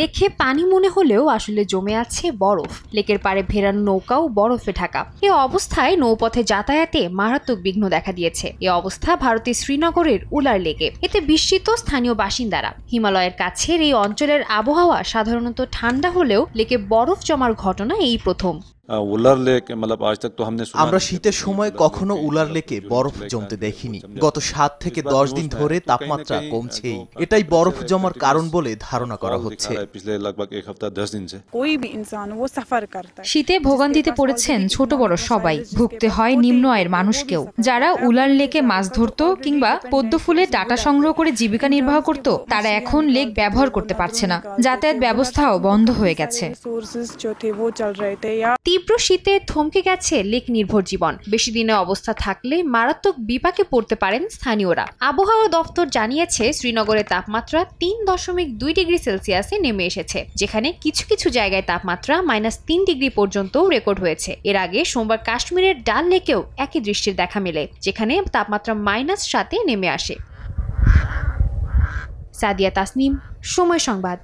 দেখে পানি মনে হলেও আসলে জমে আছে বরফ। লেকের পাড়ে ভেড়ানো নৌকাও বরফে ঢাকা। এ অবস্থায় নৌপথে যাতায়াতে মারাত্মক বিঘ্ন দেখা দিয়েছে। এ অবস্থা ভারতের শ্রীনগরের উলার লেকে। এতে বিস্মিত স্থানীয় বাসিন্দারা। হিমালয়ের কাছের এই অঞ্চলের আবহাওয়া সাধারণত ঠান্ডা হলেও লেকে বরফ জমার ঘটনা এই প্রথম। আমরা শীতের সময় কখনো উলার লেকে বরফ জমতে দেখিনি। গত 7 থেকে 10 দিন ধরে তাপমাত্রা কমছেই। এটাই বরফ জমার কারণ বলে ধারণা করা হচ্ছে। শীতে ভোগান্তিতে পড়েছেন ছোট বড় সবাই। ভুগতে হয় নিম্ন আয়ের মানুষকেও, যারা উলার লেকে মাছ ধরত কিংবা পদ্ম ফুলের ডাটা সংগ্রহ করে জীবিকা নির্বাহ করত, তারা এখন লেক ব্যবহার করতে পারছে না। যাতায়াত ব্যবস্থাও বন্ধ হয়ে গেছে। তীব্র শীতে থমকে গেছে লেক নির্ভর জীবন। বেশি দিনে অবস্থা থাকলে মারাত্মক বিপাকে পড়তে পারেন স্থানীয়রা। আবহাওয়া দফতর জানিয়েছে শ্রীনগরের তাপমাত্রা 3.2 ডিগ্রি সেলসিয়াসে নেমে এসেছে, যেখানে কিছু কিছু জায়গায় তাপমাত্রা -3 ডিগ্রি পর্যন্ত রেকর্ড হয়েছে। এর আগে সোমবার কাশ্মীরের ডাল লেকেও একই দৃশ্যের দেখা মেলে, যেখানে তাপমাত্রা -7 নেমে আসে। সাদিয়া তাসনিম, সময় সংবাদ।